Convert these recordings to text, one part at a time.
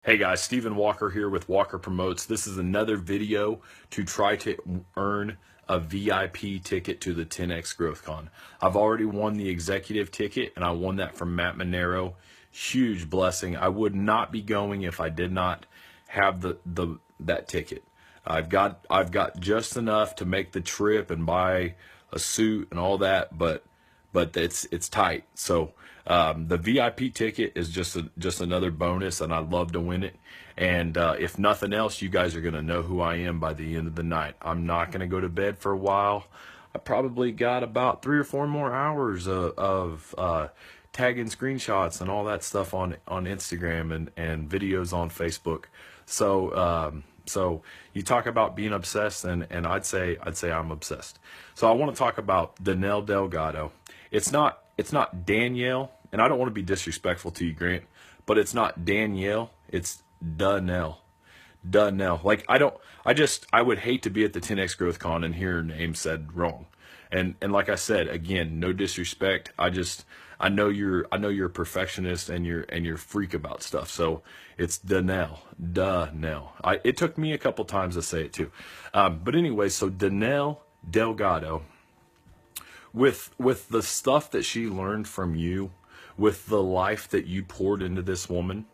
Hey guys, Stephen Walker here with Walker Promotes. This is another video to try to earn a VIP ticket to the 10X GrowthCon. I've already won the executive ticket and I won that from Matt Monero. Huge blessing. I would not be going if I did not have that ticket. I've got just enough to make the trip and buy a suit and all that, but it's tight. So the VIP ticket is just another bonus, and I'd love to win it. And if nothing else, you guys are gonna know who I am by the end of the night. I'm not gonna go to bed for a while. I probably got about 3 or 4 more hours of tagging screenshots and all that stuff on Instagram and videos on Facebook. So you talk about being obsessed, and I'd say I'm obsessed. So I want to talk about Danelle Delgado. It's not Danielle, and I don't want to be disrespectful to you, Grant, but it's not Danielle, it's Danelle. Danelle. Like I would hate to be at the 10X GrowthCon and hear her name said wrong. And like I said, again, no disrespect. I know you're a perfectionist and you're a freak about stuff. So it's Danelle. It took me a couple times to say it too. But anyway, so Danelle Delgado, with the stuff that she learned from you, with the life that you poured into this woman,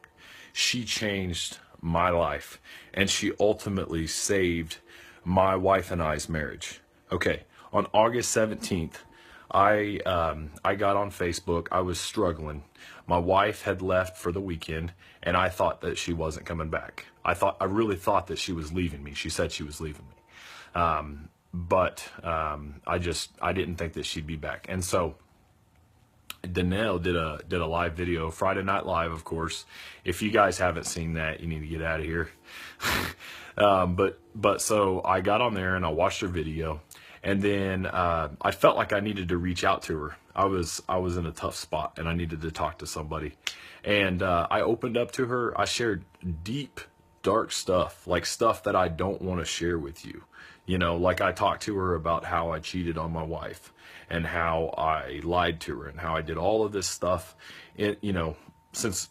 she changed my life, and she ultimately saved my wife and I's marriage. Okay, on August 17th, I got on Facebook. I was struggling. My wife had left for the weekend, and I thought that she wasn't coming back. I really thought that she was leaving me. She said she was leaving me. I didn't think that she'd be back. And so Danelle did a live video, Friday Night Live, of course. If you guys haven't seen that, you need to get out of here. But so I got on there and I watched her video, and then I felt like I needed to reach out to her. I was in a tough spot and I needed to talk to somebody, and I opened up to her. I shared deep, dark stuff, like stuff that I don't want to share with you. Like I talked to her about how I cheated on my wife and how I lied to her and how I did all of this stuff, since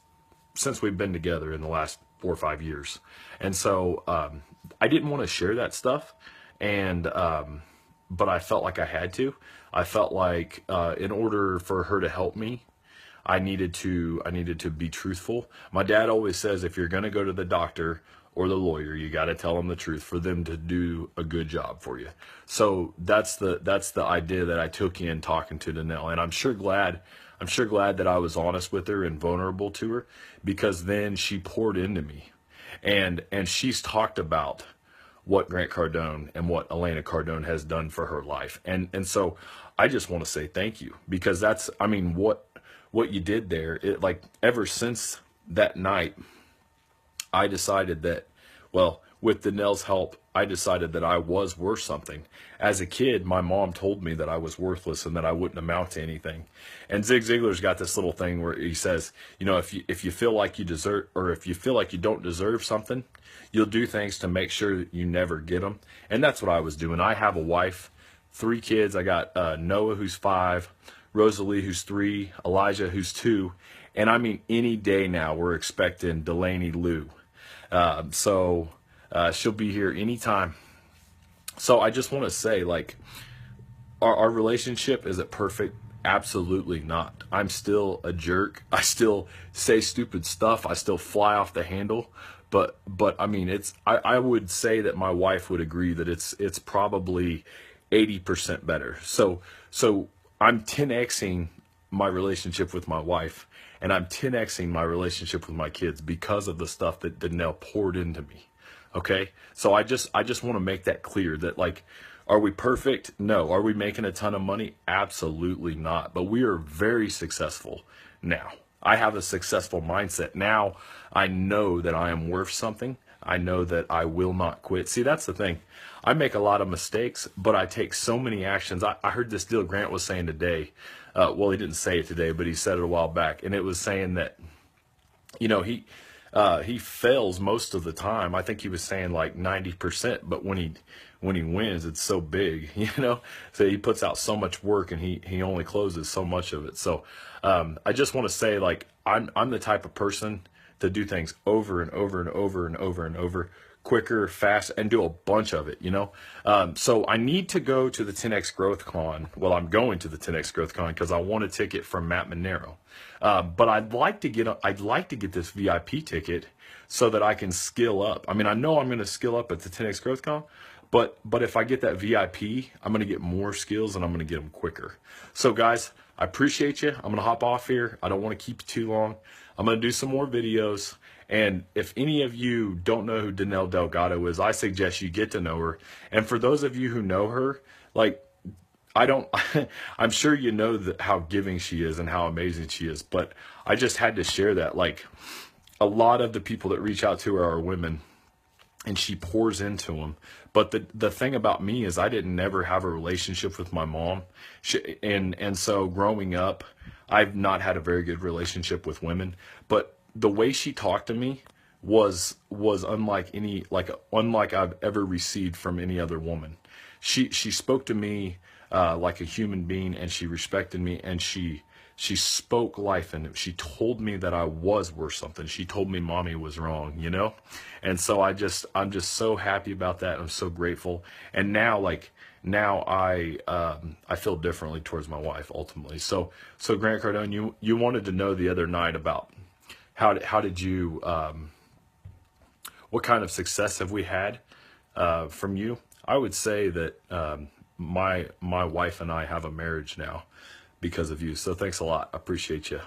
we've been together in the last 4 or 5 years. And so I didn't want to share that stuff, and but I felt like I had to. I felt like in order for her to help me, I needed to be truthful. My dad always says, if you're going to go to the doctor or the lawyer, you got to tell them the truth for them to do a good job for you. So that's the idea that I took in talking to Danelle, and I'm sure glad that I was honest with her and vulnerable to her, because then she poured into me, and she's talked about what Grant Cardone and what Elena Cardone has done for her life, and so I just want to say thank you, because what you did there. Like, ever since that night, I decided that, well, with Danelle's help, I decided that I was worth something. As a kid, my mom told me that I was worthless and that I wouldn't amount to anything. And Zig Ziglar's got this little thing where he says, if you feel like you deserve, or if you feel like you don't deserve something, you'll do things to make sure that you never get them. And that's what I was doing. I have a wife, 3 kids. I got Noah, who's 5, Rosalie, who's 3, Elijah, who's 2. And I mean, any day now we're expecting Delaney Lou. So she'll be here anytime. So I just want to say, like, our relationship, is it perfect? Absolutely not. I'm still a jerk. I still say stupid stuff. I still fly off the handle. But I mean, I would say that my wife would agree that it's probably 80% better. So I'm 10xing my relationship with my wife, and I'm 10xing my relationship with my kids because of the stuff that Danelle poured into me. Okay, so I just want to make that clear, that, like, are we perfect? No. Are we making a ton of money? Absolutely not. But we are very successful now. I have a successful mindset now. I know that I am worth something. I know that I will not quit. See, that's the thing. I make a lot of mistakes, but I take so many actions. I heard this deal Grant was saying today. Well, he didn't say it today, but he said it a while back, and it was saying that, he fails most of the time. I think he was saying like 90%, but when he wins, it's so big, So he puts out so much work, and he only closes so much of it. So I just want to say, like, I'm the type of person to do things over and over and over and over and over, quicker, fast, and do a bunch of it, you know? So I need to go to the 10X Growth Con. Well, I'm going to the 10X Growth Con because I want a ticket from Matt Monero. But I'd like to get this VIP ticket so that I can skill up. I mean, I know I'm going to skill up at the 10X Growth Con, but if I get that VIP, I'm going to get more skills and I'm going to get them quicker. So guys, I appreciate you. I'm going to hop off here. I don't want to keep you too long. I'm going to do some more videos. And if any of you don't know who Danelle Delgado is, I suggest you get to know her. And for those of you who know her, like, I'm sure you know how giving she is and how amazing she is, but I just had to share that. Like, a lot of the people that reach out to her are women, and she pours into them. But the thing about me is I didn't never have a relationship with my mom. And so growing up, I've not had a very good relationship with women, but the way she talked to me was unlike unlike I've ever received from any other woman. She spoke to me like a human being, and she respected me, and she spoke life, and she told me that I was worth something. She told me mommy was wrong, you know? And so I'm just so happy about that. I'm so grateful. And now I feel differently towards my wife ultimately. So Grant Cardone, you wanted to know the other night about how did you, what kind of success have we had from you? I would say that my wife and I have a marriage now because of you. So thanks a lot. I appreciate you.